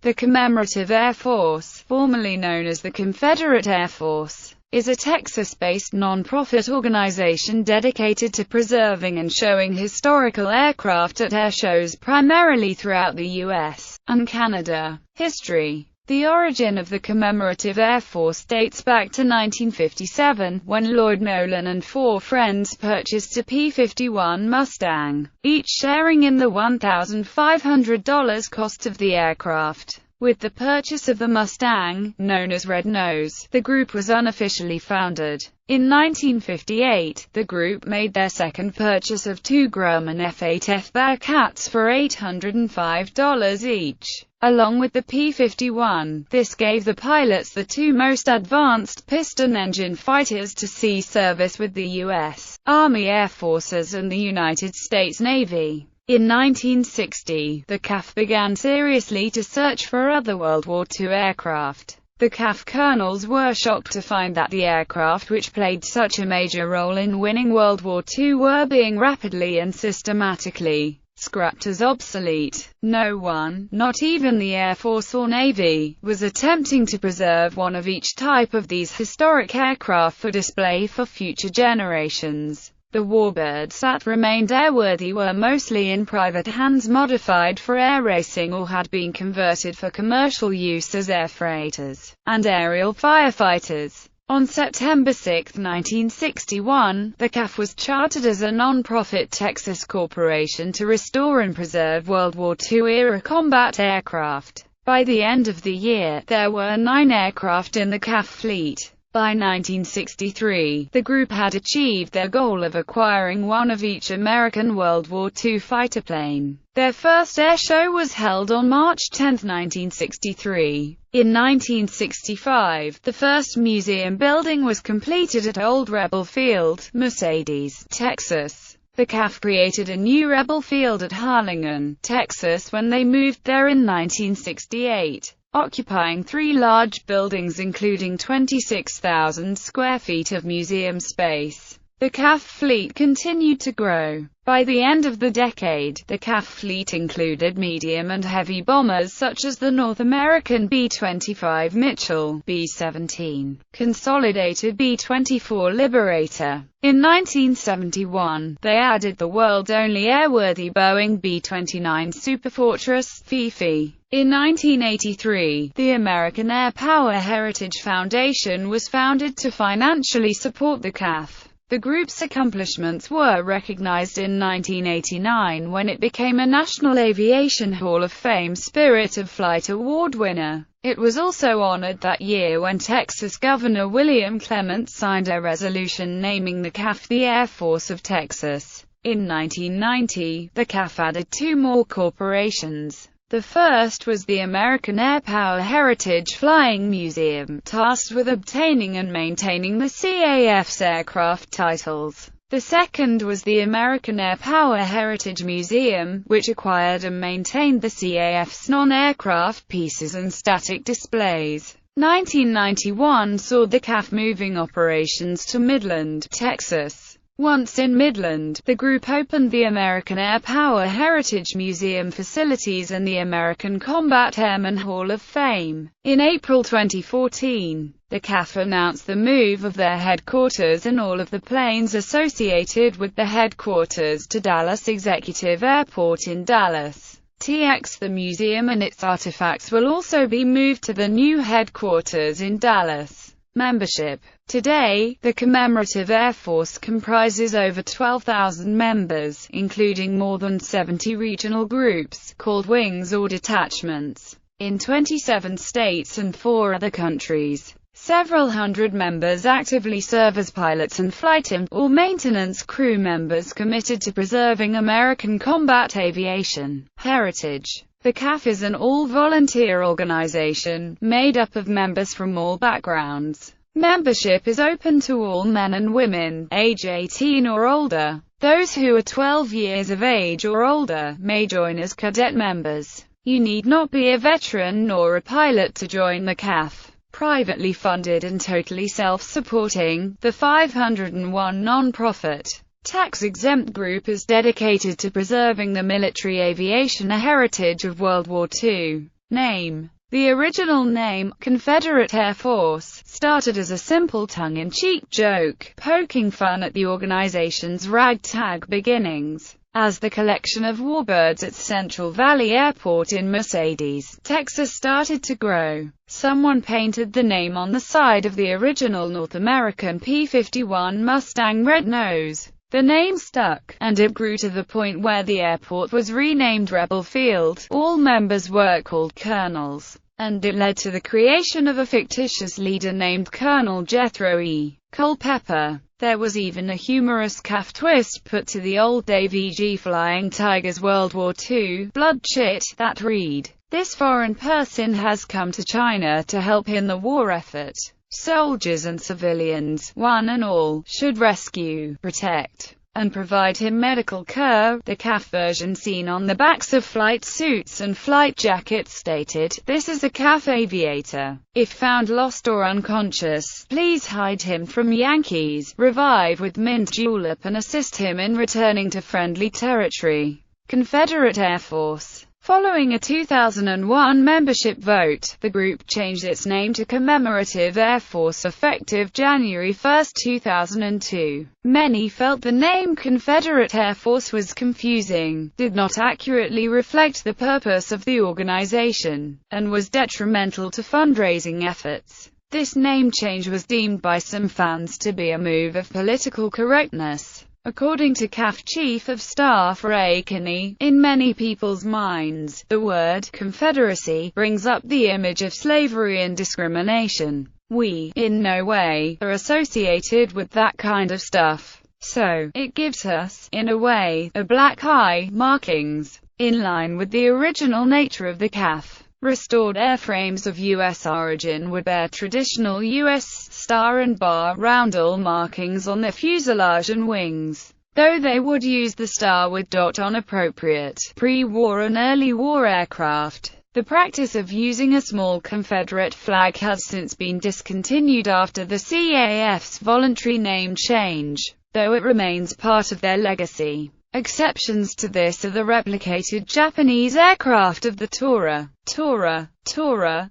The Commemorative Air Force, formerly known as the Confederate Air Force, is a Texas-based non-profit organization dedicated to preserving and showing historical aircraft at air shows primarily throughout the U.S. and Canada. History. The origin of the Commemorative Air Force dates back to 1957, when Lloyd Nolan and 4 friends purchased a P-51 Mustang, each sharing in the $1,500 cost of the aircraft. With the purchase of the Mustang, known as Red Nose, the group was unofficially founded. In 1958, the group made their second purchase of 2 Grumman F-8F Bearcats for $805 each. Along with the P-51, this gave the pilots the 2 most advanced piston-engine fighters to see service with the U.S. Army Air Forces and the United States Navy. In 1960, the CAF began seriously to search for other World War II aircraft. The CAF colonels were shocked to find that the aircraft which played such a major role in winning World War II were being rapidly and systematically scrapped as obsolete. No one, not even the Air Force or Navy, was attempting to preserve one of each type of these historic aircraft for display for future generations. The warbirds that remained airworthy were mostly in private hands, modified for air racing, or had been converted for commercial use as air freighters and aerial firefighters. On September 6, 1961, the CAF was chartered as a non-profit Texas corporation to restore and preserve World War II-era combat aircraft. By the end of the year, there were 9 aircraft in the CAF fleet. By 1963, the group had achieved their goal of acquiring one of each American World War II fighter plane. Their first air show was held on March 10, 1963. In 1965, the first museum building was completed at Old Rebel Field, Mercedes, Texas. The CAF created a new Rebel Field at Harlingen, Texas when they moved there in 1968. Occupying 3 large buildings including 26,000 square feet of museum space. The CAF fleet continued to grow. By the end of the decade, the CAF fleet included medium and heavy bombers such as the North American B-25 Mitchell, B-17, Consolidated B-24 Liberator. In 1971, they added the world's only airworthy Boeing B-29 Superfortress, Fifi. In 1983, the American Air Power Heritage Foundation was founded to financially support the CAF. The group's accomplishments were recognized in 1989 when it became a National Aviation Hall of Fame Spirit of Flight Award winner. It was also honored that year when Texas Governor William Clement signed a resolution naming the CAF the Air Force of Texas. In 1990, the CAF added 2 more corporations. The first was the American Air Power Heritage Flying Museum, tasked with obtaining and maintaining the CAF's aircraft titles. The second was the American Air Power Heritage Museum, which acquired and maintained the CAF's non-aircraft pieces and static displays. 1991 saw the CAF moving operations to Midland, Texas. Once in Midland, the group opened the American Air Power Heritage Museum facilities and the American Combat Airmen Hall of Fame. In April 2014, the CAF announced the move of their headquarters and all of the planes associated with the headquarters to Dallas Executive Airport in Dallas, TX. The museum and its artifacts will also be moved to the new headquarters in Dallas. Membership. Today, the Commemorative Air Force comprises over 12,000 members, including more than 70 regional groups, called wings or detachments, in 27 states and 4 other countries. Several hundred members actively serve as pilots and flight or maintenance crew members committed to preserving American combat aviation heritage. The CAF is an all-volunteer organization, made up of members from all backgrounds. Membership is open to all men and women, age 18 or older. Those who are 12 years of age or older may join as cadet members. You need not be a veteran nor a pilot to join the CAF. Privately funded and totally self-supporting, the 501 non-profit, tax-exempt group is dedicated to preserving the military aviation heritage of World War II. Name. The original name, Confederate Air Force, started as a simple tongue-in-cheek joke, poking fun at the organization's ragtag beginnings. As the collection of warbirds at Central Valley Airport in Mercedes, Texas started to grow, someone painted the name on the side of the original North American P-51 Mustang Red Nose. The name stuck, and it grew to the point where the airport was renamed Rebel Field. All members were called colonels, and it led to the creation of a fictitious leader named Colonel Jethro E. Culpeper. There was even a humorous CAF twist put to the old AVG Flying Tigers World War II blood shit that read, "This foreign person has come to China to help in the war effort. Soldiers and civilians, one and all, should rescue, protect, and provide him medical care." The CAF version seen on the backs of flight suits and flight jackets stated, "This is a CAF aviator. If found lost or unconscious, please hide him from Yankees, revive with mint julep and assist him in returning to friendly territory." Confederate Air Force. Following a 2001 membership vote, the group changed its name to Commemorative Air Force effective January 1, 2002. Many felt the name Confederate Air Force was confusing, did not accurately reflect the purpose of the organization, and was detrimental to fundraising efforts. This name change was deemed by some fans to be a move of political correctness. According to CAF Chief of Staff Ray Kinney, in many people's minds, the word Confederacy brings up the image of slavery and discrimination. We, in no way, are associated with that kind of stuff. So, it gives us, in a way, a black eye markings, in line with the original nature of the CAF. Restored airframes of U.S. origin would bear traditional U.S. star and bar roundel markings on their fuselage and wings, though they would use the star with dot on appropriate pre-war and early war aircraft. The practice of using a small Confederate flag has since been discontinued after the CAF's voluntary name change, though it remains part of their legacy. Exceptions to this are the replicated Japanese aircraft of the Tora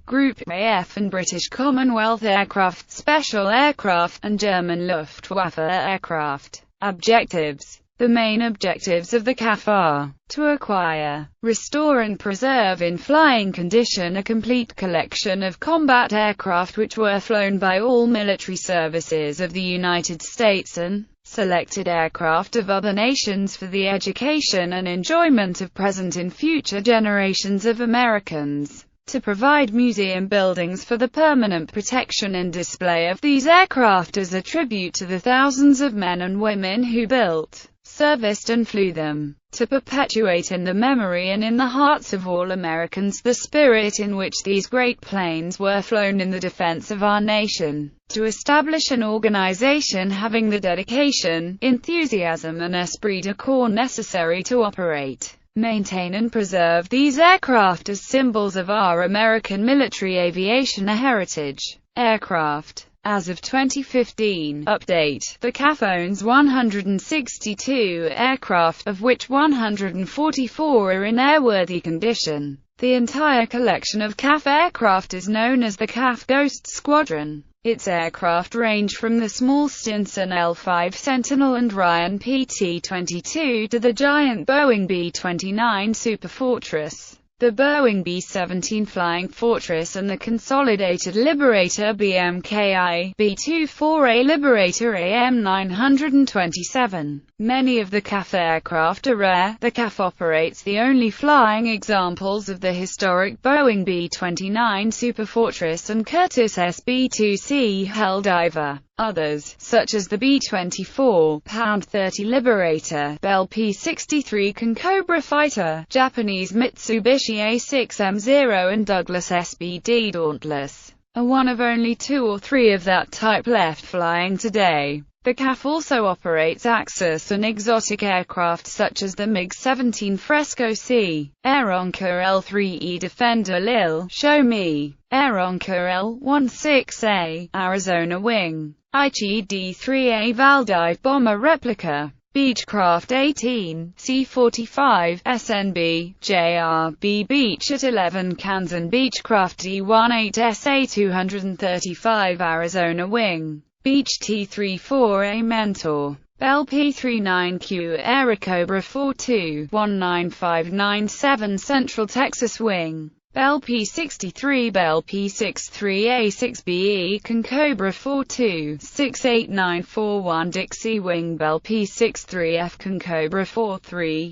Group AF and British Commonwealth aircraft, special aircraft, and German Luftwaffe aircraft. Objectives. The main objectives of the CAF are to acquire, restore and preserve in flying condition a complete collection of combat aircraft which were flown by all military services of the United States and selected aircraft of other nations for the education and enjoyment of present and future generations of Americans, to provide museum buildings for the permanent protection and display of these aircraft as a tribute to the thousands of men and women who built, serviced and flew them, to perpetuate in the memory and in the hearts of all Americans the spirit in which these great planes were flown in the defense of our nation, to establish an organization having the dedication, enthusiasm and esprit de corps necessary to operate, maintain and preserve these aircraft as symbols of our American military aviation heritage. Aircraft. As of 2015, update, the CAF owns 162 aircraft, of which 144 are in airworthy condition. The entire collection of CAF aircraft is known as the CAF Ghost Squadron. Its aircraft range from the small Stinson L-5 Sentinel and Ryan PT-22 to the giant Boeing B-29 Superfortress, the Boeing B-17 Flying Fortress and the Consolidated Liberator BMKI, B-24A Liberator AM-927. Many of the CAF aircraft are rare. The CAF operates the only flying examples of the historic Boeing B-29 Superfortress and Curtiss SB-2C Helldiver. Others, such as the B-24, Pound 30 Liberator, Bell P-63 Concobra Fighter, Japanese Mitsubishi A-6M0 and Douglas SBD Dauntless, are one of only 2 or 3 of that type left flying today. The CAF also operates Axis and exotic aircraft such as the MiG-17 Fresco C, Aeronca L-3E Defender Lil, Show Me, Aeronca L-16A, Arizona Wing, Aichi D-3A Valdive Bomber Replica, Beechcraft 18, C-45, SNB, JRB Beech at 11 Kansan Beechcraft D-18 SA-235 Arizona Wing, Beech T-34A Mentor, Bell P-39Q Aerocobra 42-19597 Central Texas Wing, Bell P-63 Bell P-63A-6BE Concobra 42-68941 Dixie Wing Bell P-63F Concobra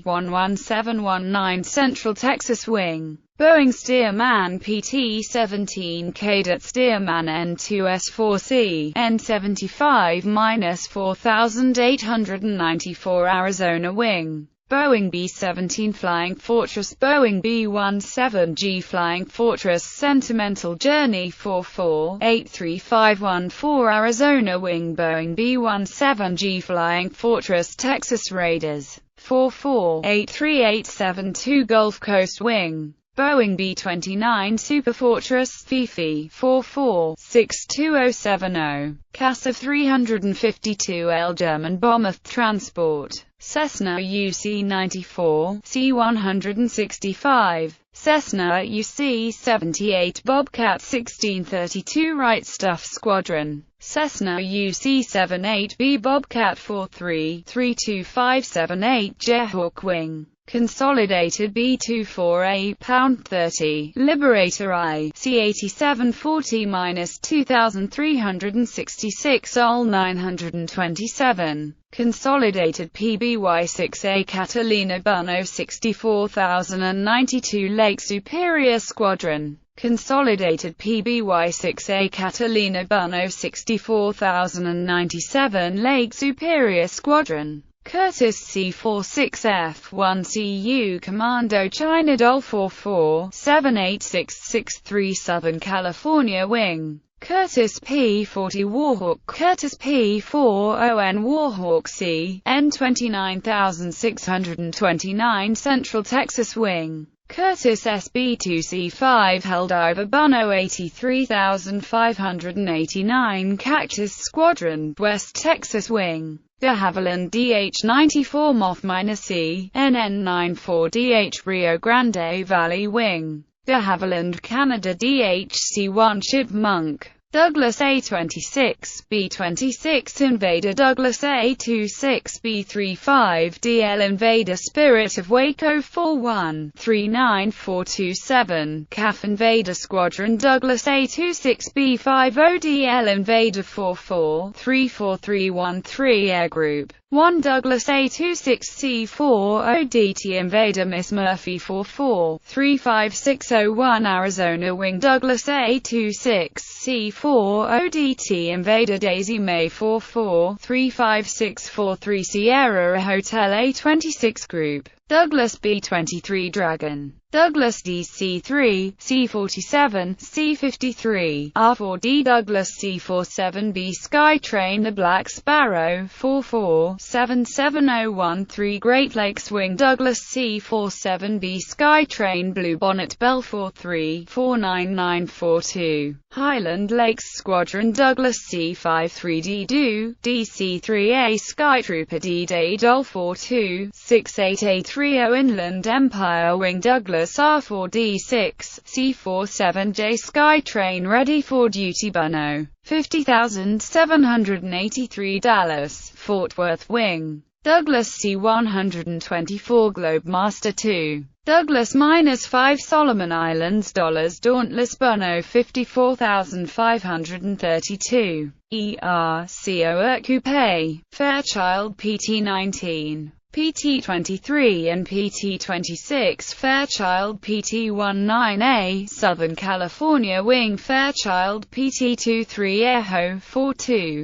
43-11719 Central Texas Wing, Boeing Stearman PT-17 Cadet Stearman N2S4C, N75-4894 Arizona Wing, Boeing B-17 Flying Fortress Boeing B-17G Flying Fortress Sentimental Journey 44-83514 Arizona Wing Boeing B-17G Flying Fortress Texas Raiders 44-83872 Gulf Coast Wing, Boeing B-29 Superfortress Fifi 44-62070, CASA 352L German Bomber Transport, Cessna UC-94, C-165, Cessna UC-78 Bobcat 1632 Right Stuff Squadron, Cessna UC-78B Bobcat 43-32578 Jayhawk Wing, Consolidated B-24A Pound 30, Liberator I, C-8740-2366 OL 927, Consolidated PBY-6A Catalina Buno 64092 Lake Superior Squadron, Consolidated PBY-6A Catalina Buno 64097 Lake Superior Squadron, Curtis C-46F-1CU Commando China Doll 44-78663 Southern California Wing, Curtis P-40 Warhawk Curtis P-40N Warhawk C, N29629 Central Texas Wing, Curtis SB-2C5 Helldiver Buno 83589 Cactus Squadron, West Texas Wing, de Havilland DH-94 Moth-C, NN-94DH Rio Grande Valley Wing, de Havilland Canada DH-C1 Chipmunk, Douglas A-26, B-26 Invader Douglas A-26 B-35 DL Invader Spirit of Waco 41-39427 CAF Invader Squadron Douglas A-26 B-50 DL Invader 44-34313 Air Group 1 Douglas A-26C-40 DT Invader Miss Murphy 44-35601 Arizona Wing Douglas A-26C-40 DT Invader Daisy May 44-35643 Sierra Hotel A-26 Group, Douglas B-23 Dragon, Douglas DC-3, C-47, C-53, R-4D Douglas C-47B Skytrain The Black Sparrow 44-77013 Great Lakes Wing Douglas C-47B Skytrain Bluebonnet Bell 43-49942 Highland Lakes Squadron Douglas C-53D Do, DC-3A Skytrooper D-Day Doll 42-68830 Inland Empire Wing Douglas R-4D6, C-47J Skytrain Ready for Duty Buno, 50,783 Dallas, Fort Worth Wing, Douglas C-124 Globemaster II, Douglas-5 Solomon Islands Dauntless Buno 54,532, ERCO Coupe, Fairchild PT-19. PT-23 and PT-26 Fairchild PT-19A Southern California Wing Fairchild PT-23 Airho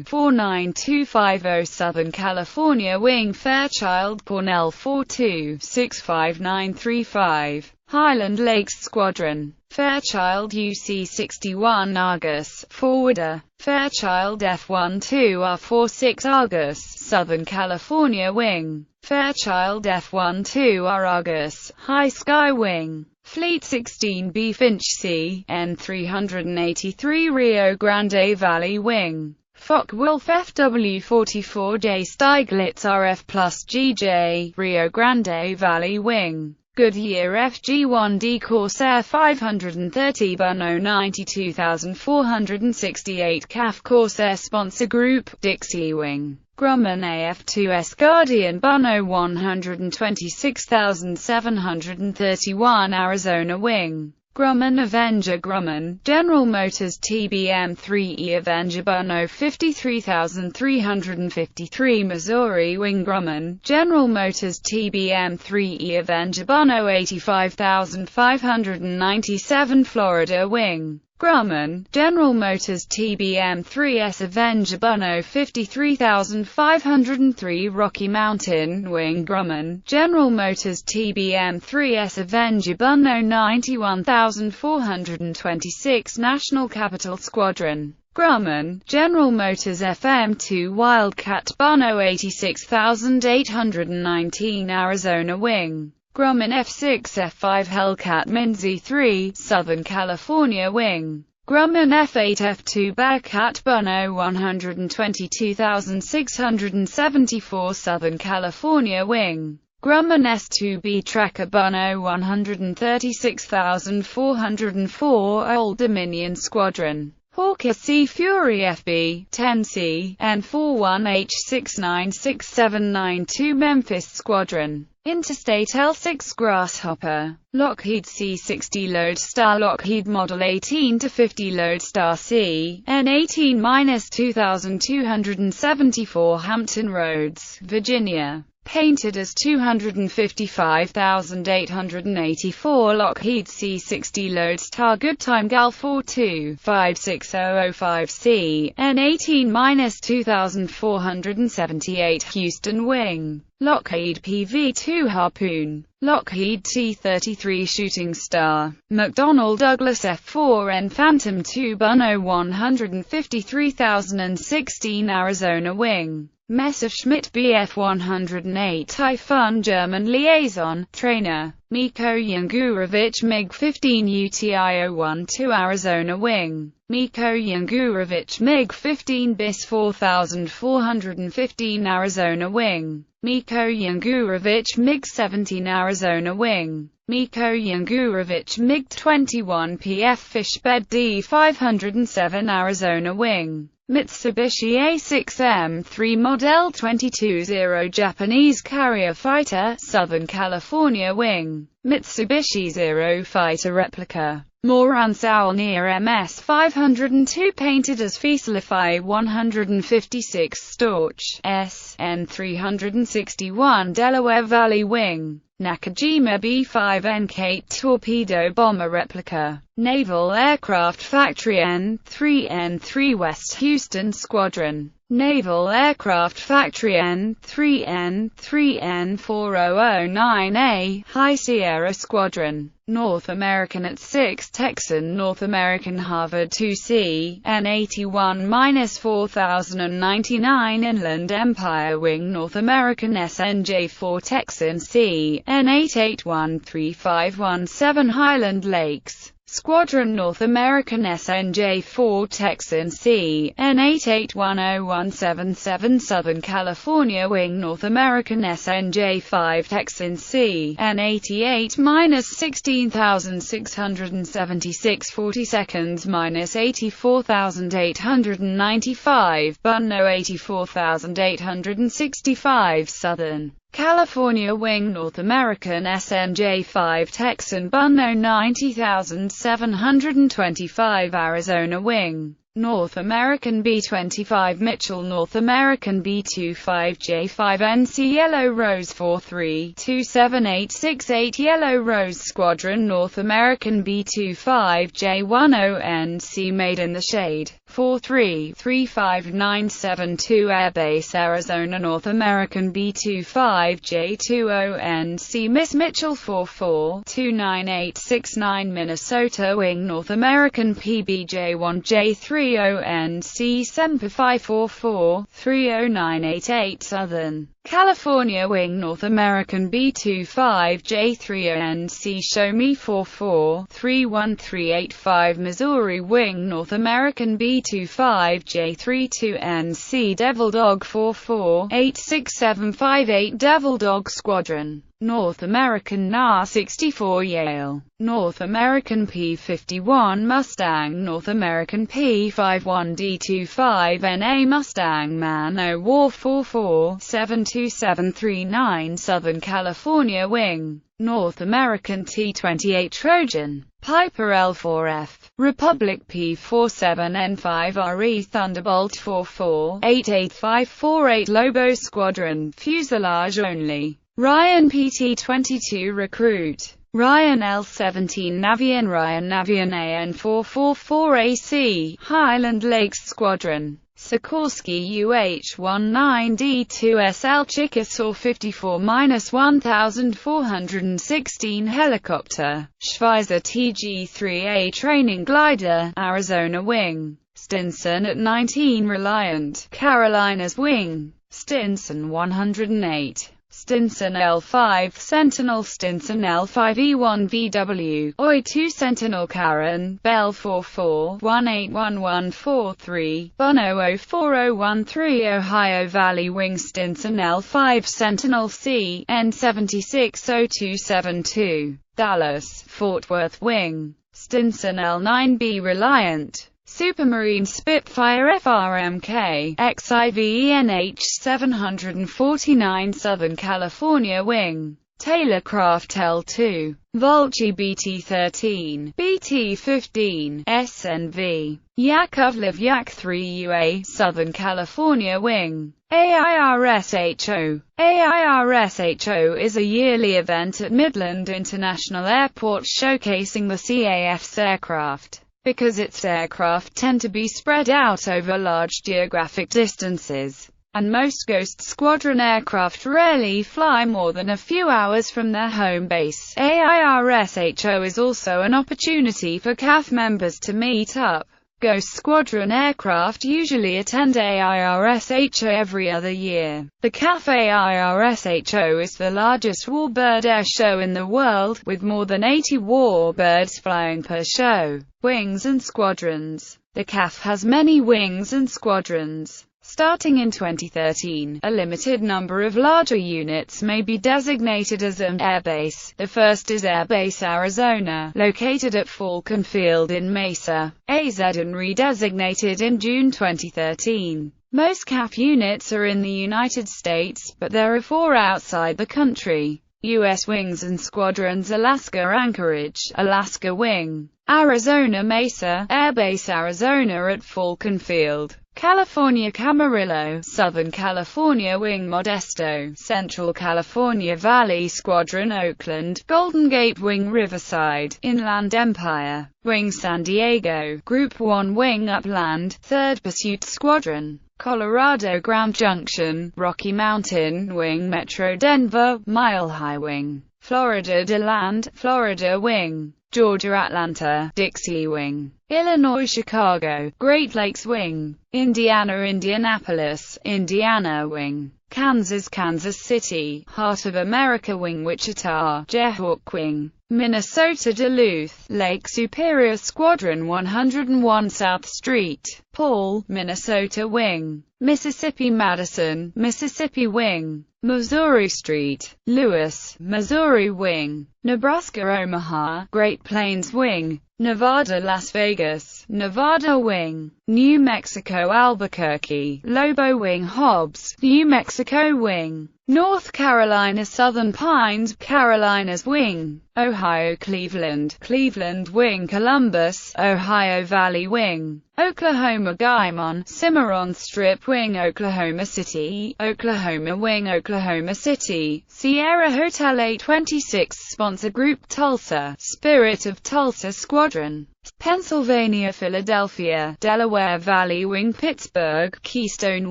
42-49250 Southern California Wing Fairchild Cornell 42-65935 Highland Lakes Squadron Fairchild UC-61 Argus Forwarder Fairchild F-12R-46 Argus Southern California Wing Fairchild F-12R Argus High Sky Wing Fleet 16B Finch C, N-383 Rio Grande Valley Wing Focke-Wulf FW44J Steiglitz RF plus GJ, Rio Grande Valley Wing. Goodyear FG1D Corsair 530 Buno 92468 CAF Corsair Sponsor Group, Dixie Wing. Grumman AF2S Guardian Buno 126731 Arizona Wing. Grumman Avenger Grumman, General Motors TBM-3E Avenger Buno 53353 Missouri Wing. Grumman, General Motors TBM-3E Avenger Buno 85597 Florida Wing. Grumman, General Motors TBM-3S Avenger Buno 53503 Rocky Mountain Wing. Grumman, General Motors TBM-3S Avenger Buno 91426 National Capital Squadron. Grumman, General Motors FM2 Wildcat Buno 86819 Arizona Wing. Grumman F6 F5 Hellcat Minzy 3, Southern California Wing. Grumman F8 F2 Bearcat Buno 122674 Southern California Wing. Grumman S2B Tracker Buno 136404 Old Dominion Squadron. Hawker Sea Fury FB 10C N41H696792 Memphis Squadron. Interstate L6 Grasshopper. Lockheed C-60 Lodestar Lockheed Model 18-50 Lodestar C, N18-2274 Hampton Roads, Virginia. Painted as 255,884 Lockheed C-60 Lodestar Good Time Gal 42-56005C, N18-2478 Houston Wing. Lockheed PV-2 Harpoon. Lockheed T-33 Shooting Star. McDonnell Douglas F-4N Phantom II Buno 153016 Arizona Wing. Messerschmitt Bf-108 Typhoon German Liaison, Trainer. Miko Yangurovich MiG-15 UTI-012 Arizona Wing. Miko Yangurovich MiG-15 BIS 4415 Arizona Wing. Miko Yangurovich MiG-17 Arizona Wing. Miko Yangurovich MiG-21 PF Fishbed D-507 Arizona Wing. Mitsubishi A6M3 Model 22-0 Japanese Carrier Fighter, Southern California Wing. Mitsubishi Zero Fighter Replica. Moran Saulnier MS-502 painted as Fieslify 156 Storch, SN 361 Delaware Valley Wing. Nakajima B-5 N-Kate Torpedo Bomber Replica. Naval Aircraft Factory N-3 West Houston Squadron. Naval Aircraft Factory N-3 N-4009A, High Sierra Squadron. North American at 6 Texan North American Harvard 2C, N81-4099 Inland Empire Wing North American SNJ-4 Texan C, N8813-517 Highland Lakes Squadron North American SNJ-4 Texan C, N8810-177 Southern California Wing North American SNJ-5 Texan C, N88-16676 42nd-84895 Buno 84865 Southern California Wing North American SNJ-5 Texan Buno 90725 Arizona Wing. North American B-25 Mitchell North American B-25J5NC Yellow Rose 43-27868 Yellow Rose Squadron North American B-25J10NC Made in the Shade 43-35972 Airbase Arizona North American B-25J20NC Miss Mitchell 44-29869 Minnesota Wing North American PBJ1J3 30NC Semper Fi 44, 30988 Southern California Wing North American B-25J30NC Show Me 44, 31385 Missouri Wing North American B-25J32NC Devil Dog 44, 86758 Devil Dog Squadron North American NA-64 Yale, North American P-51 Mustang, North American P-51D-25NA Mustang Man O War 44, 72739 Southern California Wing, North American T-28 Trojan, Piper L-4F, Republic P-47N5RE Thunderbolt 44, 88548 Lobo Squadron, Fuselage Only, Ryan PT-22 Recruit, Ryan L-17 Navian Ryan Navian AN444AC, Highland Lakes Squadron, Sikorsky UH-19D2SL Chickasaw 54-1416 Helicopter, Schweizer TG-3A Training Glider, Arizona Wing, Stinson at 19 Reliant, Carolinas Wing, Stinson 108. Stinson L5 Sentinel Stinson L5E1VW, OI2 Sentinel Karen, Bell 44-181143, Bono 04013 Ohio Valley Wing Stinson L5 Sentinel C, N760272, Dallas, Fort Worth Wing, Stinson L9B Reliant, Supermarine Spitfire FRMK, XIVENH 749 Southern California Wing, Taylor Craft L2, Volchi BT-13, BT-15, SNV, Yakovlev Yak-3 UA, Southern California Wing, AIRSHO. AIRSHO is a yearly event at Midland International Airport showcasing the CAF's aircraft. Because its aircraft tend to be spread out over large geographic distances, and most Ghost Squadron aircraft rarely fly more than a few hours from their home base, AIRSHO is also an opportunity for CAF members to meet up. Ghost Squadron aircraft usually attend AIRSHO every other year. The CAF AIRSHO is the largest warbird air show in the world, with more than 80 warbirds flying per show. Wings and squadrons. The CAF has many wings and squadrons. Starting in 2013, a limited number of larger units may be designated as an airbase. The first is Airbase Arizona, located at Falcon Field in Mesa, AZ, and redesignated in June 2013. Most CAF units are in the United States, but there are 4 outside the country. U.S. Wings and Squadrons: Alaska Anchorage, Alaska Wing, Arizona Mesa, Airbase Arizona at Falcon Field, California Camarillo, Southern California Wing Modesto, Central California Valley Squadron Oakland, Golden Gate Wing Riverside, Inland Empire, Wing San Diego, Group 1 Wing Upland, 3rd Pursuit Squadron, Colorado Grand Junction, Rocky Mountain Wing Metro Denver, Mile High Wing, Florida DeLand, Florida Wing, Georgia Atlanta, Dixie Wing, Illinois Chicago, Great Lakes Wing, Indiana Indianapolis, Indiana Wing, Kansas Kansas City, Heart of America Wing Wichita, Jayhawk Wing, Minnesota Duluth, Lake Superior Squadron 101 South Street, Paul, Minnesota Wing, Mississippi Madison, Mississippi Wing, Missouri Street, Lewis, Missouri Wing, Nebraska Omaha, Great Plains Wing, Nevada Las Vegas, Nevada Wing, New Mexico Albuquerque, Lobo Wing Hobbs, New Mexico Wing, North Carolina Southern Pines, Carolinas Wing, Ohio Cleveland, Cleveland Wing Columbus, Ohio Valley Wing, Oklahoma Guymon, Cimarron Strip Wing Oklahoma City, Oklahoma Wing Oklahoma City, Sierra Hotel 826 Sponsor Group Tulsa, Spirit of Tulsa Squadron, Pennsylvania Philadelphia, Delaware Valley Wing Pittsburgh, Keystone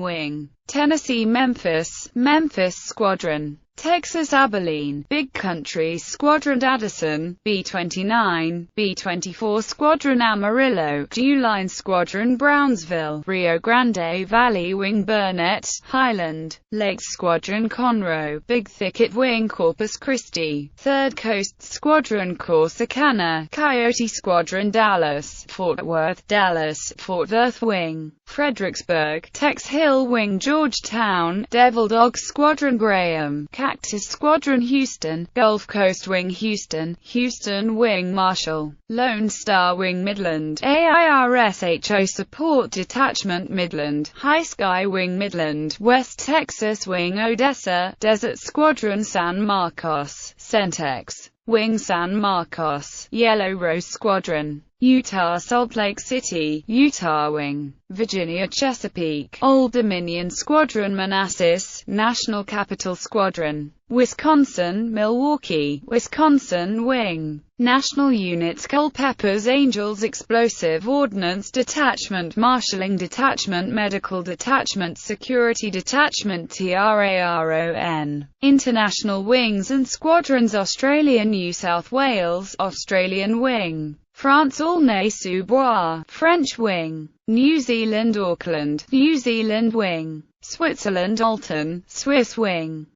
Wing, Tennessee Memphis, Memphis Squadron, Texas Abilene, Big Country Squadron Addison, B-29, B-24 Squadron Amarillo, G-Line Squadron Brownsville, Rio Grande Valley Wing Burnett, Highland, Lakes Squadron Conroe, Big Thicket Wing Corpus Christi, 3rd Coast Squadron Corsicana, Coyote Squadron Dallas, Fort Worth, Dallas, Fort Worth Wing, Fredericksburg, Tex Hill Wing Georgetown, Devil Dog Squadron Graham, Cactus Squadron Houston, Gulf Coast Wing Houston, Houston Wing Marshall, Lone Star Wing Midland, AIRSHO Support Detachment Midland, High Sky Wing Midland, West Texas Wing Odessa, Desert Squadron San Marcos, Centex Wing San Marcos, Yellow Rose Squadron, Utah Salt Lake City, Utah Wing, Virginia Chesapeake, Old Dominion Squadron Manassas, National Capital Squadron, Wisconsin Milwaukee, Wisconsin Wing, National Units Culpepper's Angels Explosive Ordnance Detachment Marshalling Detachment Medical Detachment Security Detachment TRARON, International Wings and Squadrons Australia New South Wales, Australian Wing, France Aulnay-sous-Bois, French Wing, New Zealand Auckland, New Zealand Wing, Switzerland Alton, Swiss Wing,